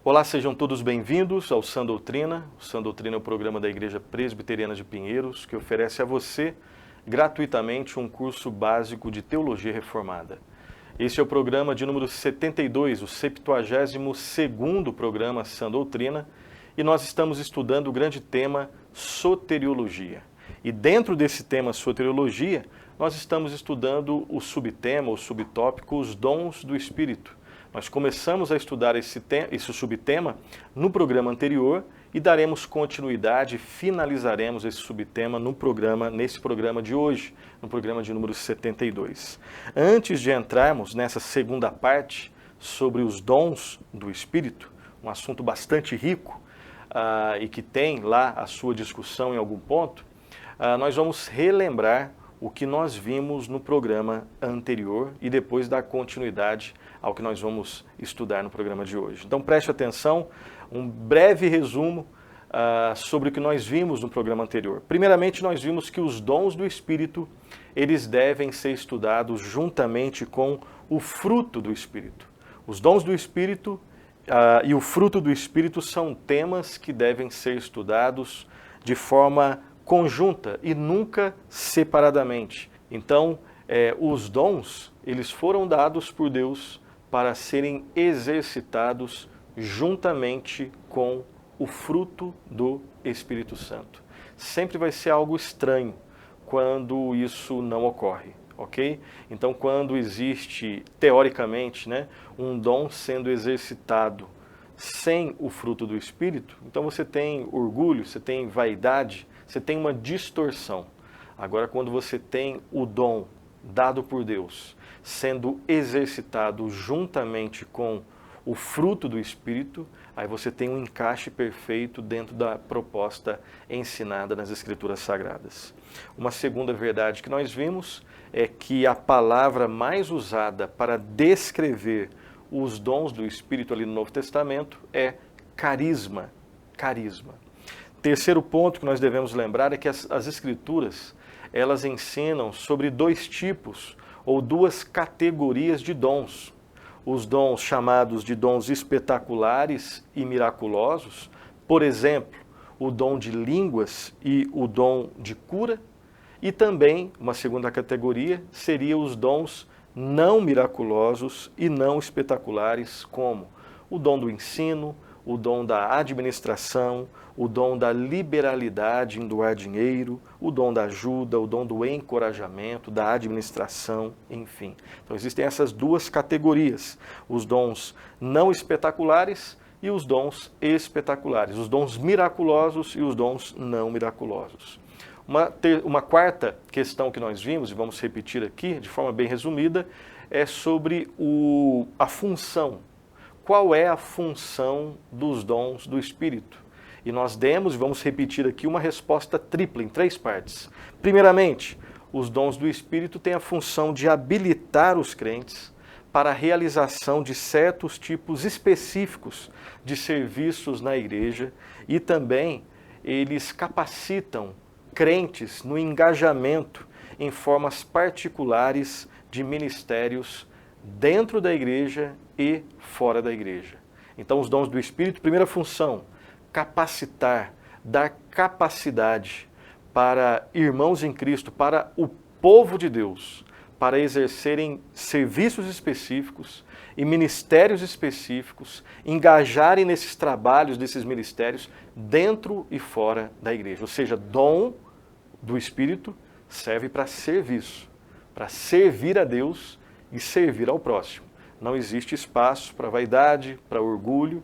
Olá, sejam todos bem-vindos ao Sã Doutrina. O Sã Doutrina é o programa da Igreja Presbiteriana de Pinheiros, que oferece a você, gratuitamente, um curso básico de Teologia Reformada. Este é o programa de número 72, o 72º programa Sã Doutrina, e nós estamos estudando o grande tema Soteriologia. E dentro desse tema Soteriologia, nós estamos estudando o subtema, o subtópico, os dons do Espírito. Nós começamos a estudar esse subtema no programa anterior e daremos continuidade, finalizaremos esse subtema nesse programa de hoje, no programa de número 72. Antes de entrarmos nessa segunda parte sobre os dons do Espírito, um assunto bastante rico e que tem lá a sua discussão em algum ponto, nós vamos relembrar o que nós vimos no programa anterior e depois dar continuidade ao que nós vamos estudar no programa de hoje. Então preste atenção, um breve resumo sobre o que nós vimos no programa anterior. Primeiramente, nós vimos que os dons do Espírito, eles devem ser estudados juntamente com o fruto do Espírito. Os dons do Espírito e o fruto do Espírito são temas que devem ser estudados de forma conjunta e nunca separadamente. Então, os dons, eles foram dados por Deus para serem exercitados juntamente com o fruto do Espírito Santo. Sempre vai ser algo estranho quando isso não ocorre, ok? Então, quando existe, teoricamente, um dom sendo exercitado sem o fruto do Espírito, então você tem orgulho, você tem vaidade, você tem uma distorção. Agora, quando você tem o dom dado por Deus sendo exercitado juntamente com o fruto do Espírito, aí você tem um encaixe perfeito dentro da proposta ensinada nas Escrituras Sagradas. Uma segunda verdade que nós vimos é que a palavra mais usada para descrever os dons do Espírito ali no Novo Testamento é carisma. Carisma. Terceiro ponto que nós devemos lembrar é que as Escrituras, elas ensinam sobre dois tipos ou duas categorias de dons. Os dons chamados de dons espetaculares e miraculosos, por exemplo, o dom de línguas e o dom de cura, e também, uma segunda categoria, seria os dons não miraculosos e não espetaculares, como o dom do ensino, o dom da administração, o dom da liberalidade em doar dinheiro, o dom da ajuda, o dom do encorajamento, da administração, enfim. Então existem essas duas categorias, os dons não espetaculares e os dons espetaculares, os dons miraculosos e os dons não miraculosos. Uma quarta questão que nós vimos, e vamos repetir aqui de forma bem resumida, é sobre a função. Qual é a função dos dons do Espírito? E nós demos, e vamos repetir aqui, uma resposta tripla em 3 partes. Primeiramente, os dons do Espírito têm a função de habilitar os crentes para a realização de certos tipos específicos de serviços na igreja e também eles capacitam crentes no engajamento em formas particulares de ministérios dentro da igreja e fora da igreja. Então, os dons do Espírito, primeira função, capacitar, dar capacidade para irmãos em Cristo, para o povo de Deus, para exercerem serviços específicos e ministérios específicos, engajarem nesses trabalhos, desses ministérios, dentro e fora da igreja. Ou seja, dom do Espírito serve para serviço, para servir a Deus e servir ao próximo. Não existe espaço para vaidade, para orgulho,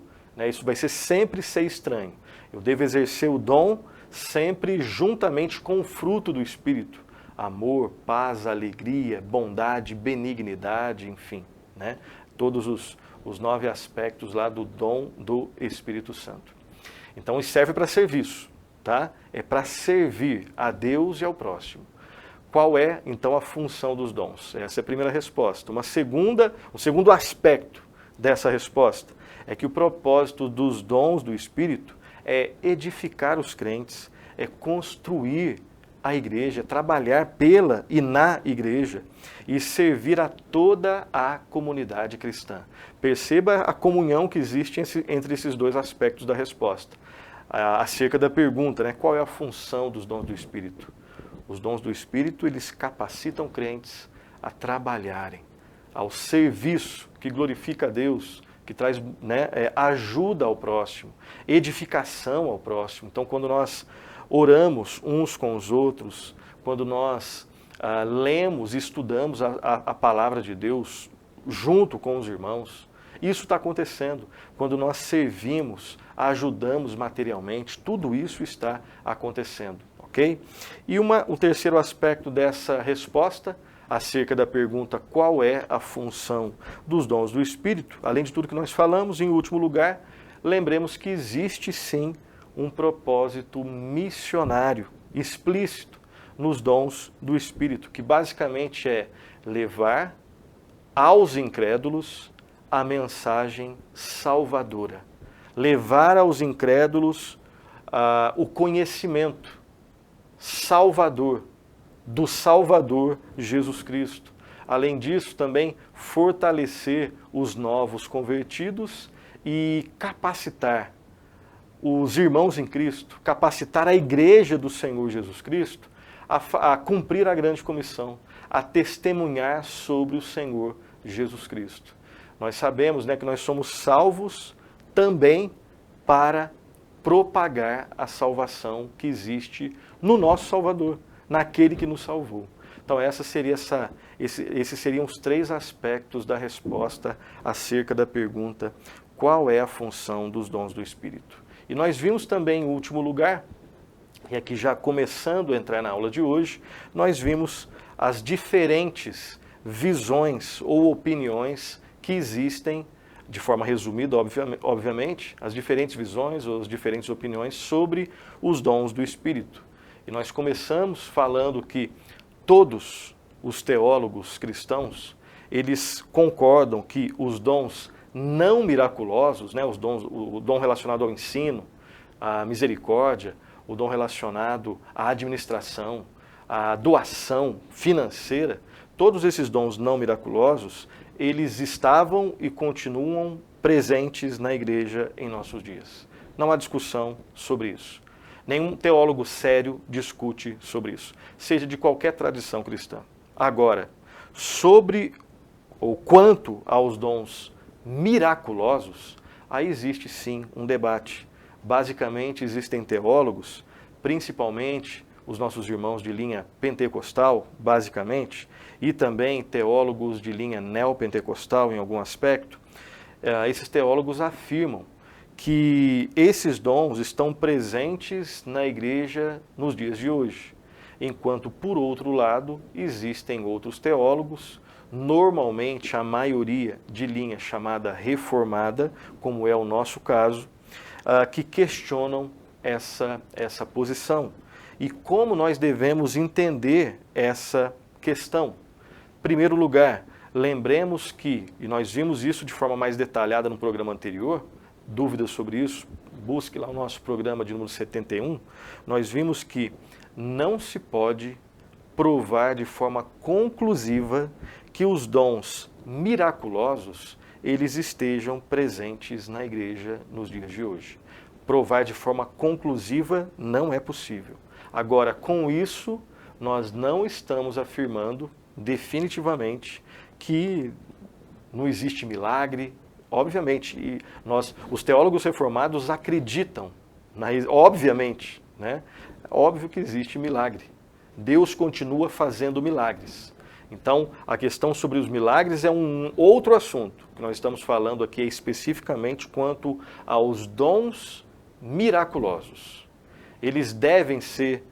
isso vai sempre ser estranho. Eu devo exercer o dom sempre juntamente com o fruto do Espírito. Amor, paz, alegria, bondade, benignidade, enfim. Todos os 9 aspectos lá do dom do Espírito Santo. Então isso serve para serviço, tá? É para servir a Deus e ao próximo. Qual é, então, a função dos dons? Essa é a primeira resposta. Um segundo aspecto dessa resposta é que o propósito dos dons do Espírito é edificar os crentes, é construir a igreja, trabalhar pela e na igreja e servir a toda a comunidade cristã. Perceba a comunhão que existe entre esses dois aspectos da resposta. Acerca da pergunta, né, qual é a função dos dons do Espírito? Os dons do Espírito, eles capacitam crentes a trabalharem, ao serviço que glorifica a Deus, que traz, né, ajuda ao próximo, edificação ao próximo. Então, quando nós oramos uns com os outros, quando nós lemos e estudamos a palavra de Deus junto com os irmãos, isso está acontecendo. Quando nós servimos, ajudamos materialmente, tudo isso está acontecendo, ok? E o terceiro aspecto dessa resposta, acerca da pergunta qual é a função dos dons do Espírito, além de tudo que nós falamos, em último lugar, lembremos que existe sim um propósito missionário explícito nos dons do Espírito, que basicamente é levar aos incrédulos a mensagem salvadora. Levar aos incrédulos o conhecimento salvador, do Salvador Jesus Cristo. Além disso, também fortalecer os novos convertidos e capacitar os irmãos em Cristo, capacitar a igreja do Senhor Jesus Cristo a cumprir a grande comissão, a testemunhar sobre o Senhor Jesus Cristo. Nós sabemos, né, que nós somos salvos também para propagar a salvação que existe no nosso Salvador, naquele que nos salvou. Então esses seriam os três aspectos da resposta acerca da pergunta qual é a função dos dons do Espírito. E nós vimos também, em último lugar, e aqui já começando a entrar na aula de hoje, nós vimos as diferentes visões ou opiniões que existem, de forma resumida, obviamente, as diferentes visões ou as diferentes opiniões sobre os dons do Espírito. E nós começamos falando que todos os teólogos cristãos, eles concordam que os dons não miraculosos, né, o dom relacionado ao ensino, à misericórdia, o dom relacionado à administração, à doação financeira, todos esses dons não miraculosos, eles estavam e continuam presentes na igreja em nossos dias. Não há discussão sobre isso. Nenhum teólogo sério discute sobre isso, seja de qualquer tradição cristã. Agora, sobre ou quanto aos dons miraculosos, aí existe sim um debate. Basicamente, existem teólogos, principalmente os nossos irmãos de linha pentecostal, basicamente, e também teólogos de linha neopentecostal em algum aspecto. Esses teólogos afirmam que esses dons estão presentes na igreja nos dias de hoje, enquanto, por outro lado, existem outros teólogos, normalmente a maioria de linha chamada reformada, como é o nosso caso, que questionam essa posição. E como nós devemos entender essa questão? Em primeiro lugar, lembremos que, e nós vimos isso de forma mais detalhada no programa anterior, dúvidas sobre isso, busque lá o nosso programa de número 71, nós vimos que não se pode provar de forma conclusiva que os dons miraculosos, eles estejam presentes na igreja nos dias de hoje. Provar de forma conclusiva não é possível. Agora, com isso, nós não estamos afirmando definitivamente que não existe milagre. Obviamente, e os teólogos reformados acreditam, obviamente, né? Óbvio que existe milagre. Deus continua fazendo milagres. Então, a questão sobre os milagres é um outro assunto, que nós estamos falando aqui especificamente quanto aos dons miraculosos. Eles devem ser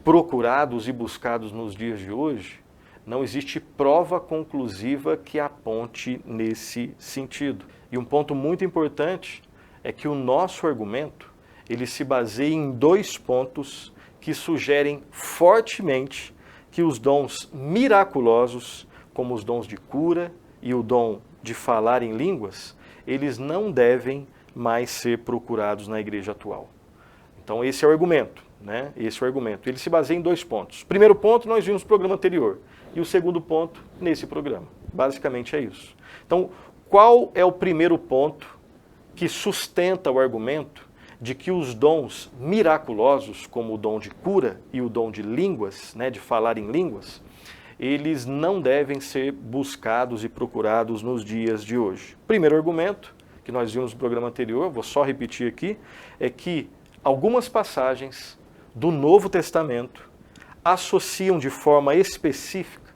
procurados e buscados nos dias de hoje. Não existe prova conclusiva que aponte nesse sentido. E um ponto muito importante é que o nosso argumento, ele se baseia em dois pontos que sugerem fortemente que os dons miraculosos, como os dons de cura e o dom de falar em línguas, eles não devem mais ser procurados na igreja atual. Então esse é o argumento. né, esse é o argumento. Ele se baseia em 2 pontos. Primeiro ponto nós vimos no programa anterior e o segundo ponto nesse programa. Basicamente é isso. Então, qual é o primeiro ponto que sustenta o argumento de que os dons miraculosos, como o dom de cura e o dom de línguas, né, de falar em línguas, eles não devem ser buscados e procurados nos dias de hoje? Primeiro argumento, que nós vimos no programa anterior, vou só repetir aqui, é que algumas passagens do Novo Testamento associam de forma específica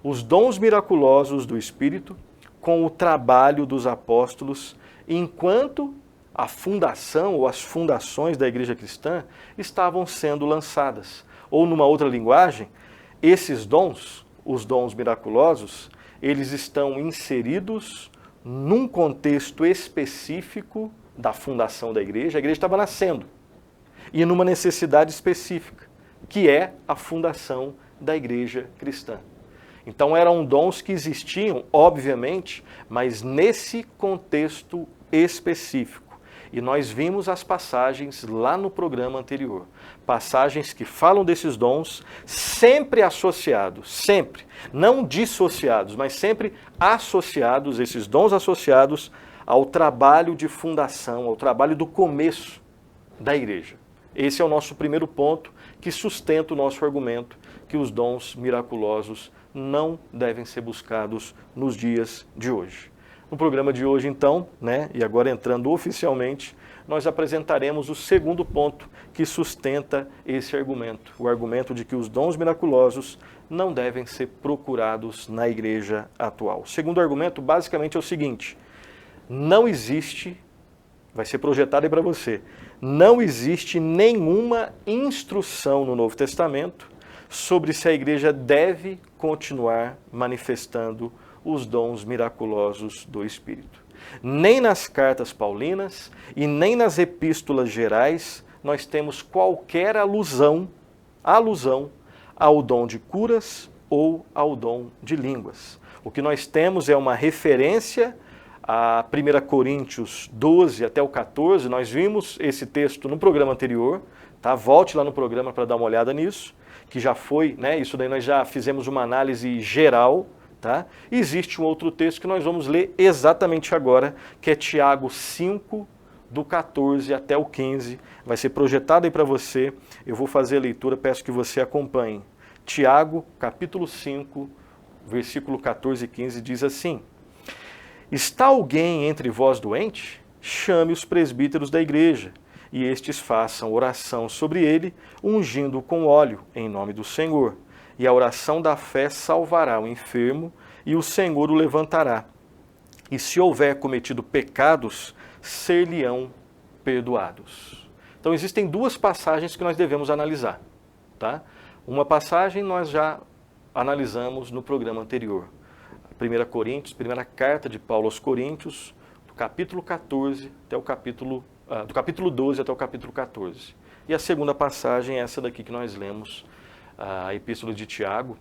os dons miraculosos do Espírito com o trabalho dos apóstolos, enquanto a fundação ou as fundações da igreja cristã estavam sendo lançadas. Ou numa outra linguagem, esses dons, os dons miraculosos, eles estão inseridos num contexto específico da fundação da igreja. A igreja estava nascendo e numa necessidade específica, que é a fundação da igreja cristã. Então eram dons que existiam, obviamente, mas nesse contexto específico. E nós vimos as passagens lá no programa anterior. Passagens que falam desses dons, sempre associados, sempre, não dissociados, mas sempre associados, esses dons associados ao trabalho de fundação, ao trabalho do começo da igreja. Esse é o nosso primeiro ponto que sustenta o nosso argumento que os dons miraculosos não devem ser buscados nos dias de hoje. No programa de hoje, então, né, e agora entrando oficialmente, nós apresentaremos o segundo ponto que sustenta esse argumento, o argumento de que os dons miraculosos não devem ser procurados na igreja atual. O segundo argumento, basicamente, é o seguinte: não existe, vai ser projetado aí para você, não existe nenhuma instrução no Novo Testamento sobre se a igreja deve continuar manifestando os dons miraculosos do Espírito. Nem nas cartas paulinas e nem nas epístolas gerais nós temos qualquer alusão ao dom de curas ou ao dom de línguas. O que nós temos é uma referência a 1 Coríntios 12 até o 14, nós vimos esse texto no programa anterior, tá? Volte lá no programa para dar uma olhada nisso, que já foi, né? Isso daí nós já fizemos uma análise geral. Tá? Existe um outro texto que nós vamos ler exatamente agora, que é Tiago 5, do 14 até o 15. Vai ser projetado aí para você, eu vou fazer a leitura, peço que você acompanhe. Tiago, capítulo 5, versículo 14 e 15, diz assim: Está alguém entre vós doente? Chame os presbíteros da igreja, e estes façam oração sobre ele, ungindo com óleo, em nome do Senhor. E a oração da fé salvará o enfermo, e o Senhor o levantará. E se houver cometido pecados, ser-lhe-ão perdoados. Então existem 2 passagens que nós devemos analisar. Tá? Uma passagem nós já analisamos no programa anterior. 1 Coríntios, primeira carta de Paulo aos Coríntios, do capítulo 14 até o capítulo, do capítulo 12 até o capítulo 14. E a segunda passagem é essa daqui que nós lemos, a Epístola de Tiago,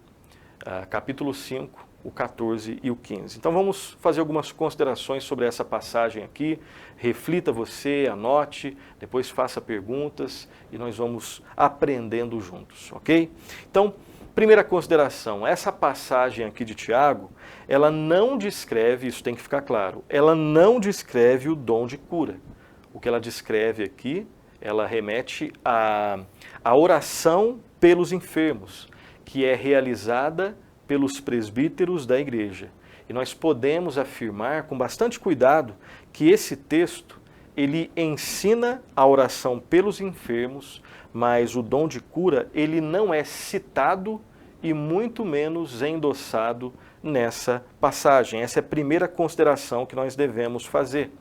capítulo 5, o 14 e o 15. Então vamos fazer algumas considerações sobre essa passagem aqui. Reflita você, anote, depois faça perguntas e nós vamos aprendendo juntos, ok? Então, primeira consideração, essa passagem aqui de Tiago, ela não descreve, isso tem que ficar claro, ela não descreve o dom de cura. O que ela descreve aqui, ela remete à oração pelos enfermos, que é realizada pelos presbíteros da igreja. E nós podemos afirmar com bastante cuidado que esse texto, ele ensina a oração pelos enfermos, mas o dom de cura, ele não é citado e muito menos endossado nessa passagem. Essa é a primeira consideração que nós devemos fazer.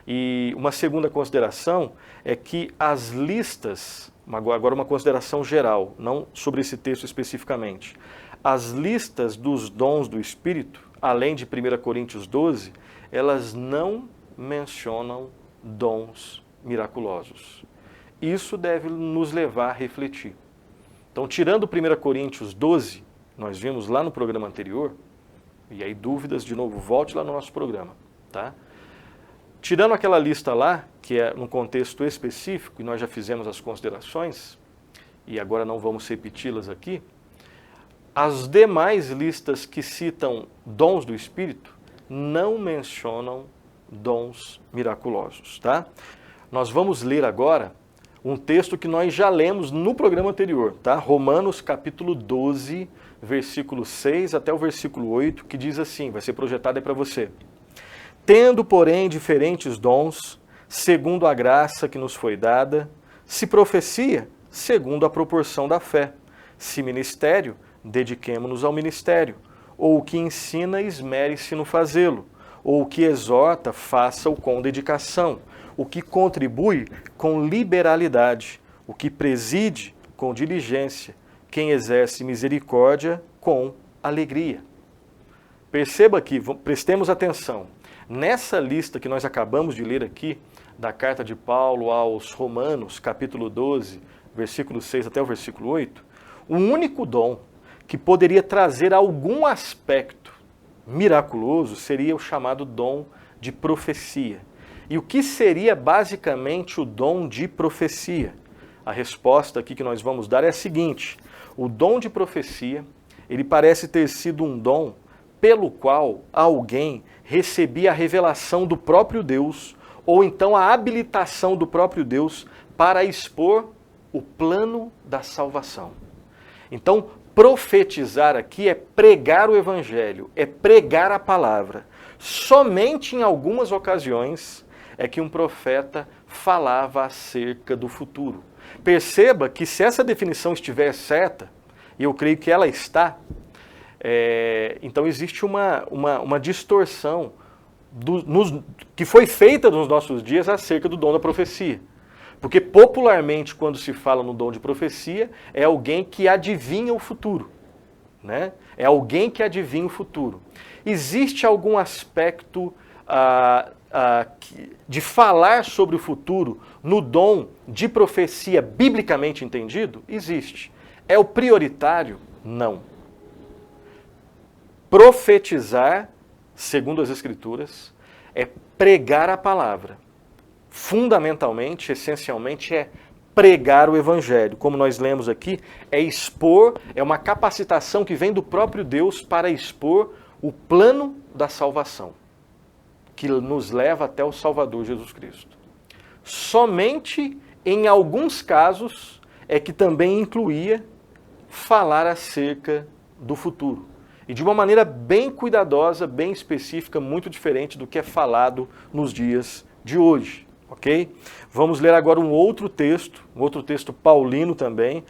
E uma segunda consideração é que as listas, agora uma consideração geral, não sobre esse texto especificamente, as listas dos dons do Espírito, além de 1 Coríntios 12, elas não mencionam dons miraculosos. Isso deve nos levar a refletir. Então, tirando 1 Coríntios 12, nós vimos lá no programa anterior, e aí dúvidas, de novo, volte lá no nosso programa, tá? Tirando aquela lista lá, que é num contexto específico, e nós já fizemos as considerações, e agora não vamos repeti-las aqui, as demais listas que citam dons do Espírito não mencionam dons miraculosos, tá? Nós vamos ler agora um texto que nós já lemos no programa anterior, tá? Romanos capítulo 12, versículo 6 até o versículo 8, que diz assim, vai ser projetado aí para você. Tendo, porém, diferentes dons, segundo a graça que nos foi dada, se profecia, segundo a proporção da fé, se ministério, dediquemo-nos ao ministério, ou o que ensina, esmere-se no fazê-lo, ou o que exorta, faça-o com dedicação, o que contribui com liberalidade, o que preside com diligência, quem exerce misericórdia com alegria. Perceba aqui, prestemos atenção, nessa lista que nós acabamos de ler aqui, da carta de Paulo aos Romanos, capítulo 12, versículo 6 até o versículo 8, o único dom que poderia trazer algum aspecto miraculoso seria o chamado dom de profecia. E o que seria basicamente o dom de profecia? A resposta aqui que nós vamos dar é a seguinte: o dom de profecia, ele parece ter sido um dom pelo qual alguém recebia a revelação do próprio Deus, ou então a habilitação do próprio Deus para expor o plano da salvação. Então, profetizar aqui é pregar o evangelho, é pregar a palavra. Somente em algumas ocasiões é que um profeta falava acerca do futuro. Perceba que se essa definição estiver certa, e eu creio que ela está, então existe uma distorção que foi feita nos nossos dias acerca do dom da profecia. Porque popularmente, quando se fala no dom de profecia, é alguém que adivinha o futuro, né? É alguém que adivinha o futuro. Existe algum aspecto de falar sobre o futuro no dom de profecia biblicamente entendido? Existe. É o prioritário? Não. Profetizar, segundo as Escrituras, é pregar a palavra. Fundamentalmente, essencialmente, é pregar o evangelho. Como nós lemos aqui, é expor, é uma capacitação que vem do próprio Deus para expor o plano da salvação, que nos leva até o Salvador Jesus Cristo. Somente em alguns casos é que também incluía falar acerca do futuro. E de uma maneira bem cuidadosa, bem específica, muito diferente do que é falado nos dias de hoje. Ok? Vamos ler agora um outro texto paulino também,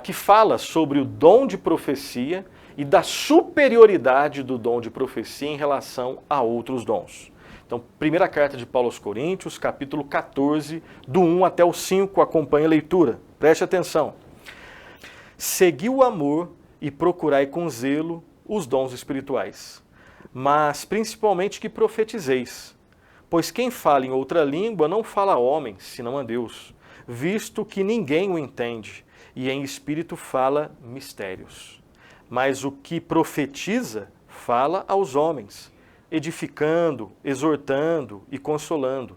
que fala sobre o dom de profecia e da superioridade do dom de profecia em relação a outros dons. Então, primeira carta de Paulo aos Coríntios, capítulo 14, do 1 até o 5, acompanhe a leitura. Preste atenção. Segui o amor e procurai com zelo os dons espirituais, mas principalmente que profetizeis. Pois quem fala em outra língua não fala a homens, senão a Deus, visto que ninguém o entende, e em espírito fala mistérios. Mas o que profetiza, fala aos homens, edificando, exortando e consolando.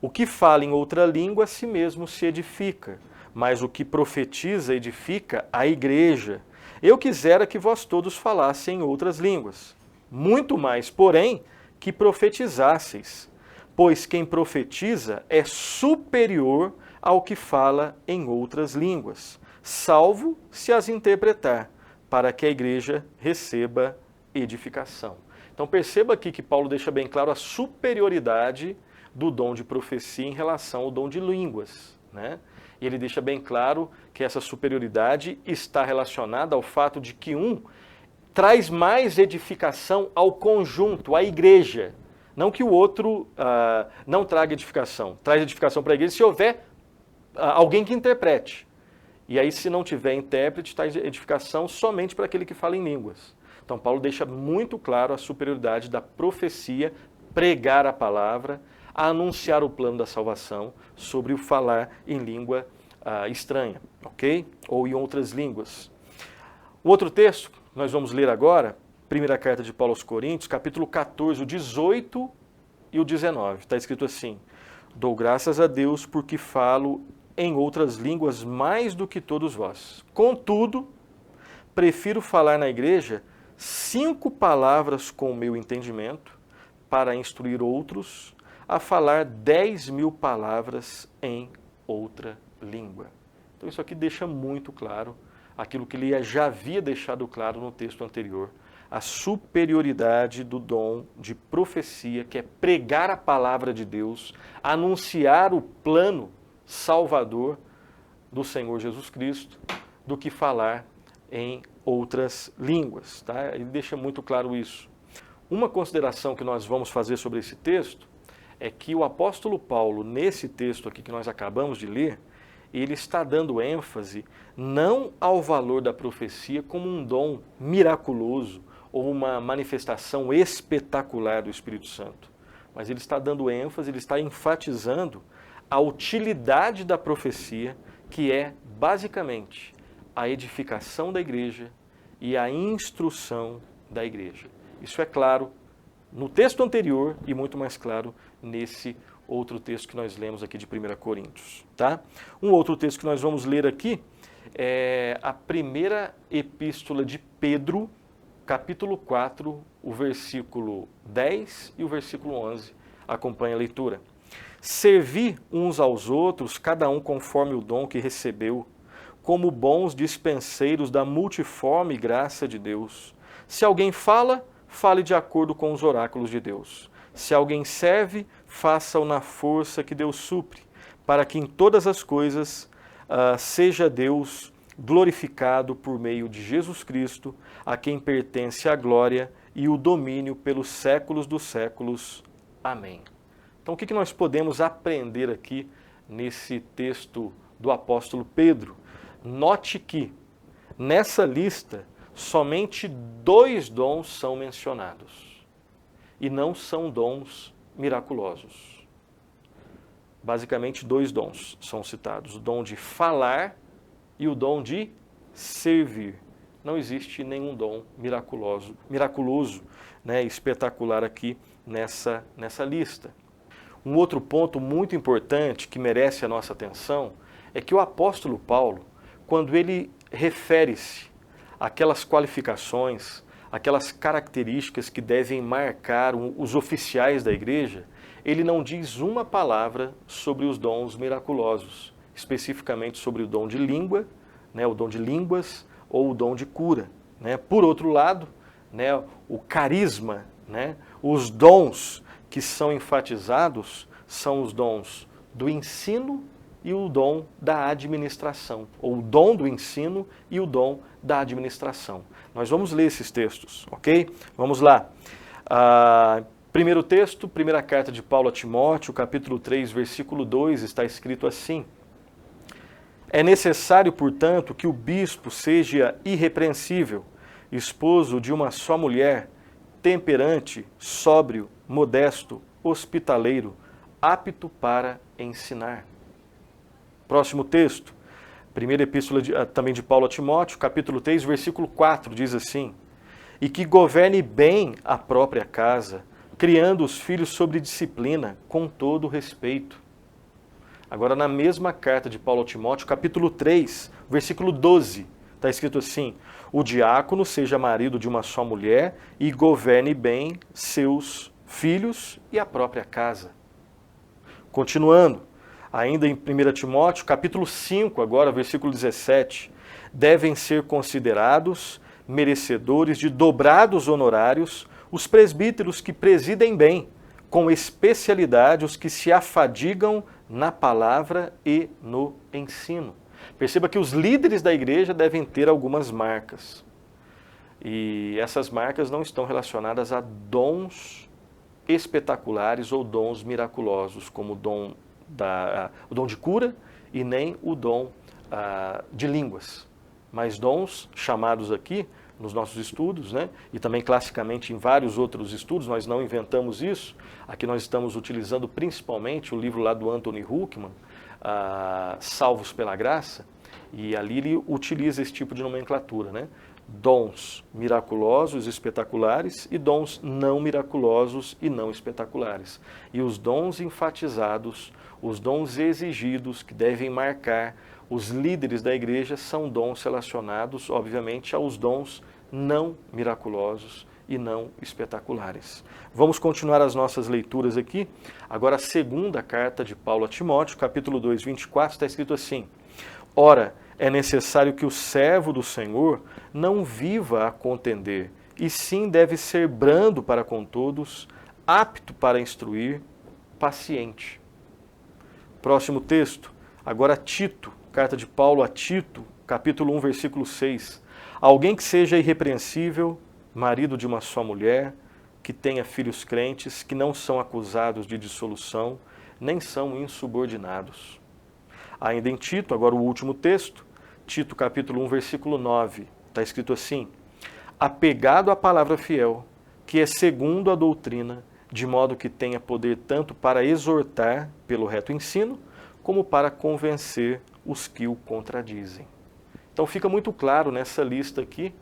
O que fala em outra língua, a si mesmo se edifica, mas o que profetiza, edifica a igreja. Eu quisera que vós todos falassem em outras línguas, muito mais, porém, que profetizasseis. Pois quem profetiza é superior ao que fala em outras línguas, salvo se as interpretar, para que a igreja receba edificação. Então perceba aqui que Paulo deixa bem claro a superioridade do dom de profecia em relação ao dom de línguas, né? E ele deixa bem claro que essa superioridade está relacionada ao fato de que um traz mais edificação ao conjunto, à igreja. Não que o outro não traga edificação. Traz edificação para a igreja se houver alguém que interprete. E aí, se não tiver intérprete, traz edificação somente para aquele que fala em línguas. Então, Paulo deixa muito claro a superioridade da profecia, pregar a palavra, a anunciar o plano da salvação sobre o falar em língua estranha, ok? Ou em outras línguas. O outro texto, nós vamos ler agora, primeira carta de Paulo aos Coríntios, capítulo 14, o 18 e o 19. Está escrito assim: dou graças a Deus porque falo em outras línguas mais do que todos vós. Contudo, prefiro falar na igreja 5 palavras com o meu entendimento para instruir outros, a falar 10.000 palavras em outra língua. Então isso aqui deixa muito claro aquilo que ele já havia deixado claro no texto anterior, a superioridade do dom de profecia, que é pregar a palavra de Deus, anunciar o plano salvador do Senhor Jesus Cristo, do que falar em outras línguas. Tá? Ele deixa muito claro isso. Uma consideração que nós vamos fazer sobre esse texto é que o apóstolo Paulo, nesse texto aqui que nós acabamos de ler, ele está dando ênfase não ao valor da profecia como um dom miraculoso ou uma manifestação espetacular do Espírito Santo, mas ele está dando ênfase, ele está enfatizando a utilidade da profecia, que é basicamente a edificação da igreja e a instrução da igreja. Isso é claro no texto anterior e muito mais claro nesse outro texto que nós lemos aqui de 1 Coríntios. Tá? Um outro texto que nós vamos ler aqui é a primeira epístola de Pedro, capítulo 4, o versículo 10 e o versículo 11. Acompanhe a leitura. Servi uns aos outros, cada um conforme o dom que recebeu, como bons dispenseiros da multiforme graça de Deus. Se alguém fala, fale de acordo com os oráculos de Deus. Se alguém serve, faça-o na força que Deus supre, para que em todas as coisas seja Deus glorificado por meio de Jesus Cristo, a quem pertence a glória e o domínio pelos séculos dos séculos. Amém. Então, o que nós podemos aprender aqui nesse texto do apóstolo Pedro? Note que, nessa lista, somente 2 dons são mencionados, e não são dons miraculosos. Basicamente, 2 dons são citados, o dom de falar e o dom de servir. Não existe nenhum dom miraculoso, né, espetacular aqui nessa lista. Um outro ponto muito importante que merece a nossa atenção é que o apóstolo Paulo, quando ele refere-se àquelas qualificações, aquelas características que devem marcar os oficiais da igreja, ele não diz uma palavra sobre os dons miraculosos, especificamente sobre o dom de língua, né, o dom de línguas ou o dom de cura. Né? Por outro lado, né, o carisma, né, os dons que são enfatizados são os dons do ensino e o dom da administração, ou o dom do ensino e o dom da administração. Nós vamos ler esses textos, ok? Vamos lá. Primeiro texto, primeira carta de Paulo a Timóteo, capítulo 3, versículo 2, está escrito assim: É necessário, portanto, que o bispo seja irrepreensível, esposo de uma só mulher, temperante, sóbrio, modesto, hospitaleiro, apto para ensinar. Próximo texto, primeira epístola também de Paulo a Timóteo, capítulo 3, versículo 4, diz assim: E que governe bem a própria casa, criando os filhos sobre disciplina, com todo respeito. Agora, na mesma carta de Paulo a Timóteo, capítulo 3, versículo 12, está escrito assim: O diácono seja marido de uma só mulher e governe bem seus filhos e a própria casa. Continuando, ainda em 1 Timóteo, capítulo 5, agora, versículo 17, devem ser considerados merecedores de dobrados honorários os presbíteros que presidem bem, com especialidade os que se afadigam na palavra e no ensino. Perceba que os líderes da igreja devem ter algumas marcas. E essas marcas não estão relacionadas a dons espetaculares ou dons miraculosos, como o dom de cura e nem o dom de línguas. Mas dons chamados aqui nos nossos estudos, né, e também classicamente em vários outros estudos, nós não inventamos isso. Aqui nós estamos utilizando principalmente o livro lá do Anthony Huckman, Salvos pela Graça. E ali ele utiliza esse tipo de nomenclatura, né? Dons miraculosos, espetaculares, e dons não miraculosos e não espetaculares. E os dons enfatizados, os dons exigidos que devem marcar os líderes da igreja são dons relacionados, obviamente, aos dons não miraculosos e não espetaculares. Vamos continuar as nossas leituras aqui. Agora a segunda carta de Paulo a Timóteo, capítulo 2, 24, está escrito assim: Ora, é necessário que o servo do Senhor não viva a contender, e sim deve ser brando para com todos, apto para instruir, paciente. Próximo texto, agora Tito, carta de Paulo a Tito, capítulo 1, versículo 6. Alguém que seja irrepreensível, marido de uma só mulher, que tenha filhos crentes, que não são acusados de dissolução, nem são insubordinados. Ainda em Tito, agora o último texto, Tito capítulo 1, versículo 9, está escrito assim: apegado à palavra fiel, que é segundo a doutrina, de modo que tenha poder tanto para exortar pelo reto ensino, como para convencer os que o contradizem. Então fica muito claro nessa lista aqui,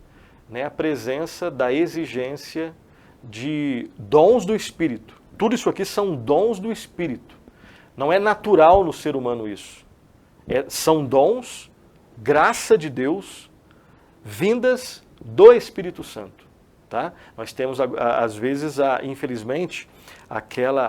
né, a presença da exigência de dons do Espírito. Tudo isso aqui são dons do Espírito. Não é natural no ser humano isso. São dons, graça de Deus, vindas do Espírito Santo. Tá? Nós temos, às vezes, infelizmente,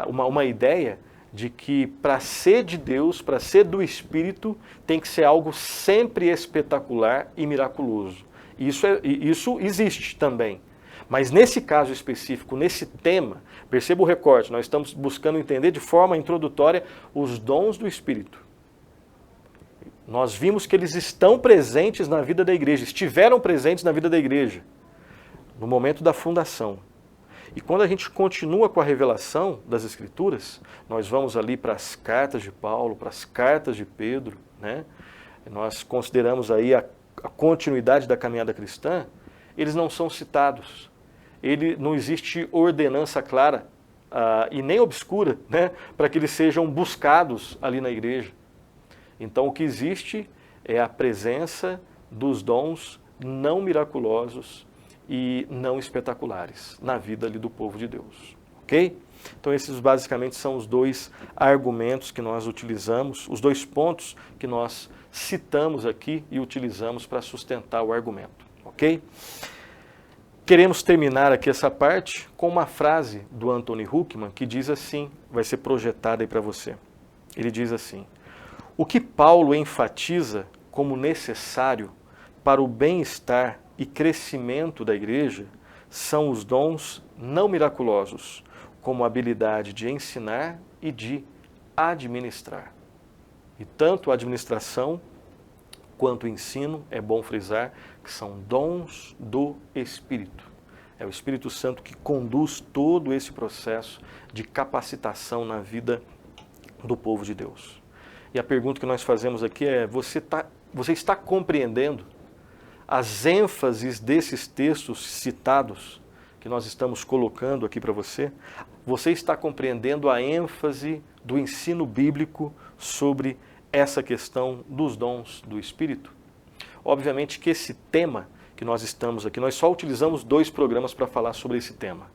uma ideia de que para ser de Deus, para ser do Espírito, tem que ser algo sempre espetacular e miraculoso. Isso existe também. Mas nesse caso específico, nesse tema, perceba o recorte, nós estamos buscando entender de forma introdutória os dons do Espírito. Nós vimos que eles estão presentes na vida da igreja, estiveram presentes na vida da igreja, no momento da fundação. E quando a gente continua com a revelação das Escrituras, nós vamos ali para as cartas de Paulo, para as cartas de Pedro, né? Nós consideramos aí a continuidade da caminhada cristã, eles não são citados. Não existe ordenança clara e nem obscura, né, para que eles sejam buscados ali na igreja. Então o que existe é a presença dos dons não miraculosos e não espetaculares na vida ali do povo de Deus, ok? Então esses basicamente são os dois argumentos que nós utilizamos, os dois pontos que nós citamos aqui e utilizamos para sustentar o argumento, ok? Queremos terminar aqui essa parte com uma frase do Anthony Huckman que diz assim, vai ser projetada aí para você. Ele diz assim: o que Paulo enfatiza como necessário para o bem-estar e crescimento da igreja são os dons não miraculosos, como a habilidade de ensinar e de administrar. E tanto a administração quanto o ensino, é bom frisar, que são dons do Espírito. É o Espírito Santo que conduz todo esse processo de capacitação na vida do povo de Deus. E a pergunta que nós fazemos aqui é: você está compreendendo as ênfases desses textos citados que nós estamos colocando aqui para você? Você está compreendendo a ênfase do ensino bíblico sobre essa questão dos dons do Espírito? Obviamente que esse tema que nós estamos aqui, nós só utilizamos 2 programas para falar sobre esse tema.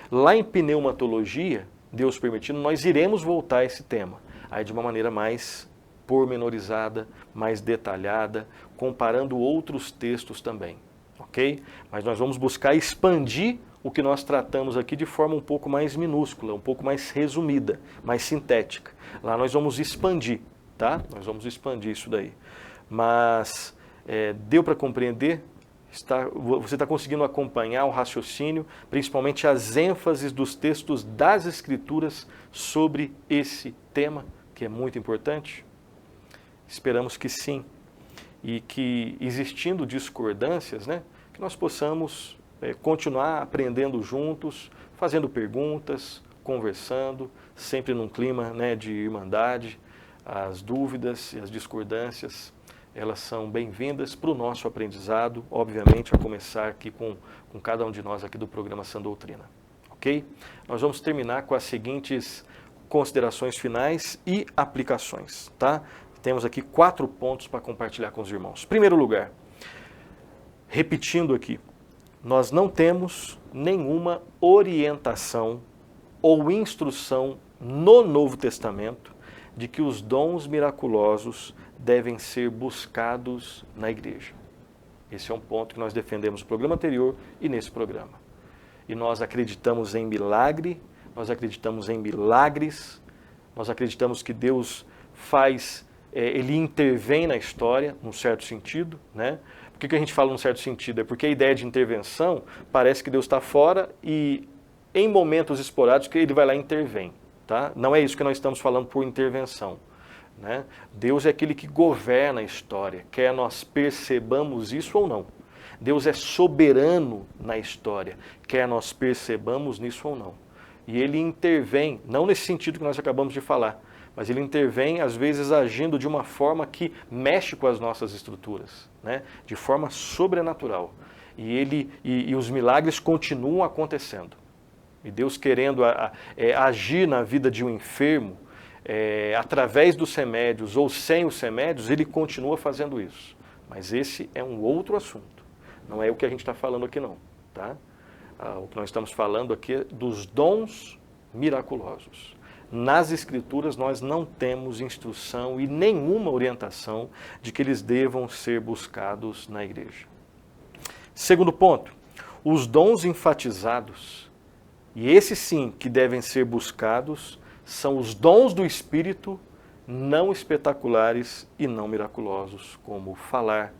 Lá em pneumatologia, Deus permitindo, nós iremos voltar a esse tema, aí de uma maneira mais pormenorizada, mais detalhada, comparando outros textos também, ok? Mas nós vamos buscar expandir o que nós tratamos aqui de forma um pouco mais minúscula, um pouco mais resumida, mais sintética. Lá nós vamos expandir, tá? Nós vamos expandir isso daí. Mas deu para compreender? Você está conseguindo acompanhar o raciocínio, principalmente as ênfases dos textos das Escrituras sobre esse tema, que é muito importante? Esperamos que sim. E que, existindo discordâncias, né, que nós possamos continuar aprendendo juntos, fazendo perguntas, conversando, sempre num clima, né, de irmandade. As dúvidas e as discordâncias, elas são bem-vindas para o nosso aprendizado, obviamente, a começar aqui com cada um de nós aqui do programa Sã Doutrina, ok? Nós vamos terminar com as seguintes considerações finais e aplicações, tá? temos aqui 4 pontos para compartilhar com os irmãos. Primeiro lugar, repetindo aqui, nós não temos nenhuma orientação ou instrução no Novo Testamento de que os dons miraculosos devem ser buscados na igreja. Esse é um ponto que nós defendemos no programa anterior e nesse programa. E nós acreditamos em milagre, nós acreditamos em milagres, nós acreditamos que Deus faz, Ele intervém na história, num certo sentido, né? Por que a gente fala num certo sentido? É porque a ideia de intervenção parece que Deus está fora e em momentos esporádicos Ele vai lá e intervém. Tá? Não é isso que nós estamos falando por intervenção. Né? Deus é aquele que governa a história, quer nós percebamos isso ou não. Deus é soberano na história, quer nós percebamos nisso ou não. E Ele intervém, não nesse sentido que nós acabamos de falar, mas Ele intervém às vezes agindo de uma forma que mexe com as nossas estruturas, né? De forma sobrenatural. E os milagres continuam acontecendo. E Deus querendo agir na vida de um enfermo, através dos remédios ou sem os remédios, Ele continua fazendo isso. Mas esse é um outro assunto. Não é o que a gente está falando aqui não. Tá? O que nós estamos falando aqui é dos dons miraculosos. Nas Escrituras nós não temos instrução e nenhuma orientação de que eles devam ser buscados na igreja. Segundo ponto, os dons enfatizados, e esses sim que devem ser buscados, são os dons do Espírito não espetaculares e não miraculosos, como o falar,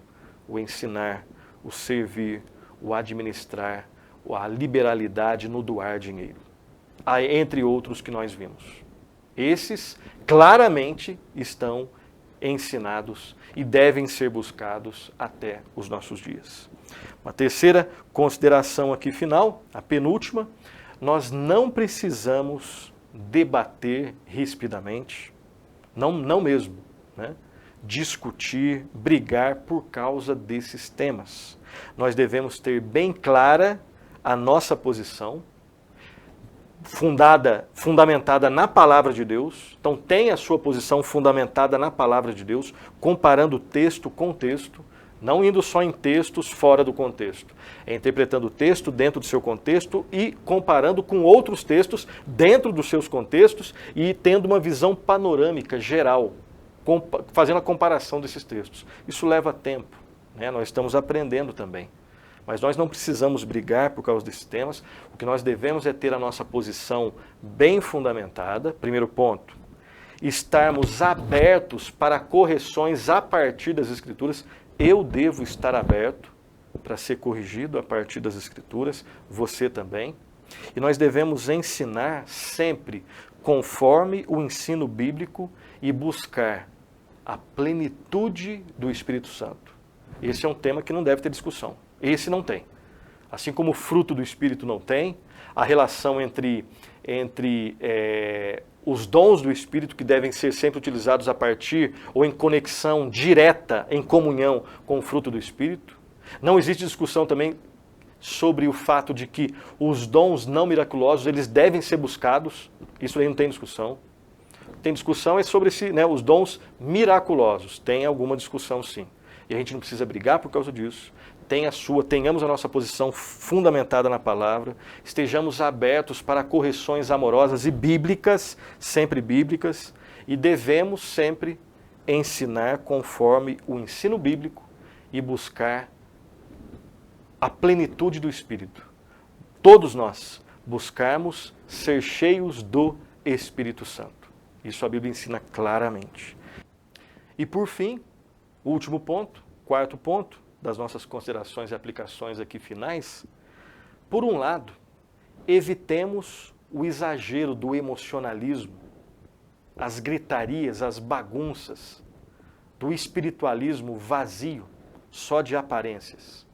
o ensinar, o servir, o administrar, a liberalidade no doar dinheiro, entre outros que nós vimos. Esses claramente estão ensinados e devem ser buscados até os nossos dias. Uma terceira consideração aqui final, a penúltima, nós não precisamos debater rispidamente, não mesmo, né? Discutir, brigar por causa desses temas. Nós devemos ter bem clara a nossa posição, fundamentada na palavra de Deus. Então tenha a sua posição fundamentada na palavra de Deus, comparando texto com texto, não indo só em textos fora do contexto. É interpretando o texto dentro do seu contexto e comparando com outros textos dentro dos seus contextos e tendo uma visão panorâmica, geral, fazendo a comparação desses textos. Isso leva tempo, né? Nós estamos aprendendo também. Mas nós não precisamos brigar por causa desses temas. O que nós devemos é ter a nossa posição bem fundamentada. Primeiro ponto, estarmos abertos para correções a partir das Escrituras. Eu devo estar aberto para ser corrigido a partir das Escrituras, você também. E nós devemos ensinar sempre conforme o ensino bíblico e buscar a plenitude do Espírito Santo. Esse é um tema que não deve ter discussão. Esse não tem. Assim como o fruto do Espírito não tem, a relação entre os dons do Espírito que devem ser sempre utilizados a partir ou em conexão direta, em comunhão com o fruto do Espírito. Não existe discussão também sobre o fato de que os dons não miraculosos, eles devem ser buscados. Isso aí não tem discussão. Tem discussão é sobre os dons miraculosos. Tem alguma discussão sim. E a gente não precisa brigar por causa disso. Tenhamos a nossa posição fundamentada na palavra, estejamos abertos para correções amorosas e bíblicas, sempre bíblicas, e devemos sempre ensinar conforme o ensino bíblico e buscar a plenitude do Espírito. Todos nós buscarmos ser cheios do Espírito Santo. Isso a Bíblia ensina claramente. E por fim, o último ponto, quarto ponto, das nossas considerações e aplicações aqui finais, por um lado, evitemos o exagero do emocionalismo, as gritarias, as bagunças, do espiritualismo vazio, só de aparências.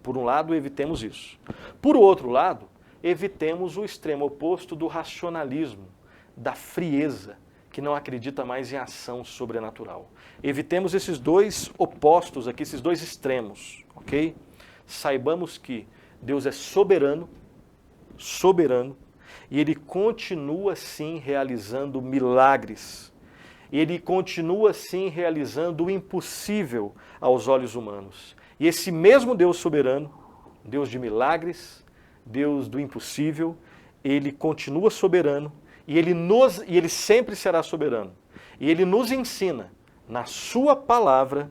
Por um lado, evitemos isso. Por outro lado, evitemos o extremo oposto do racionalismo, da frieza, que não acredita mais em ação sobrenatural. Evitemos esses dois opostos aqui, esses dois extremos, ok? Saibamos que Deus é soberano, e Ele continua sim realizando milagres. ele continua sim realizando o impossível aos olhos humanos. E esse mesmo Deus soberano, Deus de milagres, Deus do impossível, ele continua soberano e ele sempre será soberano. E ele nos ensina na sua palavra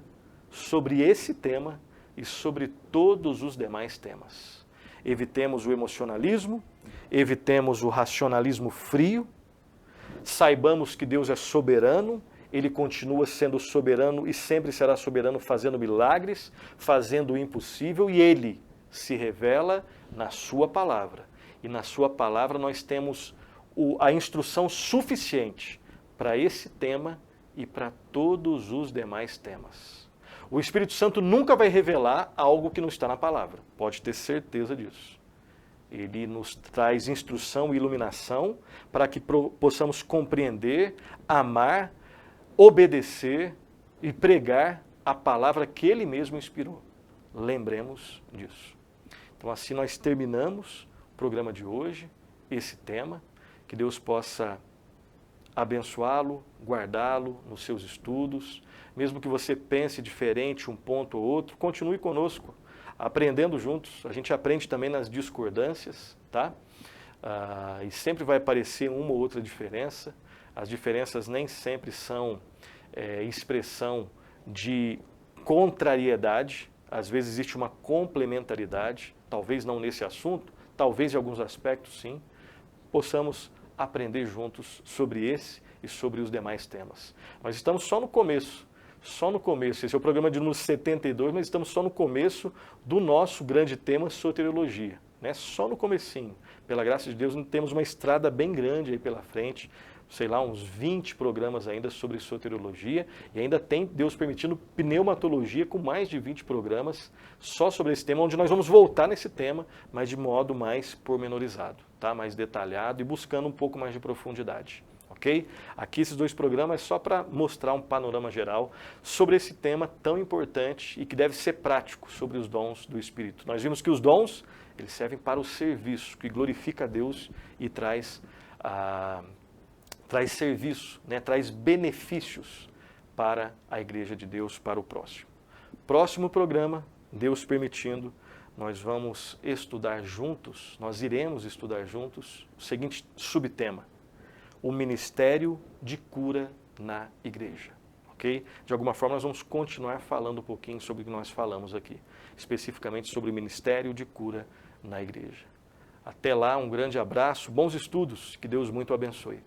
sobre esse tema e sobre todos os demais temas. Evitemos o emocionalismo, evitemos o racionalismo frio, saibamos que Deus é soberano, ele continua sendo soberano e sempre será soberano fazendo milagres, fazendo o impossível, e ele se revela na sua palavra. E na sua palavra nós temos a instrução suficiente para esse tema e para todos os demais temas. O Espírito Santo nunca vai revelar algo que não está na palavra, pode ter certeza disso. Ele nos traz instrução e iluminação para que possamos compreender, amar, obedecer e pregar a palavra que Ele mesmo inspirou. Lembremos disso. Então assim nós terminamos o programa de hoje, esse tema, que Deus possa abençoá-lo, guardá-lo nos seus estudos, mesmo que você pense diferente um ponto ou outro, continue conosco, aprendendo juntos. A gente aprende também nas discordâncias, tá? E sempre vai aparecer uma ou outra diferença. As diferenças nem sempre são expressão de contrariedade, às vezes existe uma complementaridade, talvez não nesse assunto, talvez em alguns aspectos sim, possamos aprender juntos sobre esse e sobre os demais temas. Nós estamos só no começo, esse é o programa de número 72, mas estamos só no começo do nosso grande tema soteriologia, né? Só no comecinho. Pela graça de Deus, temos uma estrada bem grande aí pela frente, sei lá, uns 20 programas ainda sobre soteriologia, e ainda tem, Deus permitindo, pneumatologia com mais de 20 programas só sobre esse tema, onde nós vamos voltar nesse tema, mas de modo mais pormenorizado, tá? Mais detalhado e buscando um pouco mais de profundidade. Ok? Aqui esses dois programas é só para mostrar um panorama geral sobre esse tema tão importante e que deve ser prático sobre os dons do Espírito. Nós vimos que os dons, eles servem para o serviço, que glorifica a Deus e traz serviço, né? Traz benefícios para a Igreja de Deus, para o próximo. Próximo programa, Deus permitindo, nós vamos estudar juntos, nós iremos estudar juntos o seguinte subtema: o ministério de cura na igreja, ok? De alguma forma nós vamos continuar falando um pouquinho sobre o que nós falamos aqui, especificamente sobre o ministério de cura na igreja. Até lá, um grande abraço, bons estudos, que Deus muito abençoe.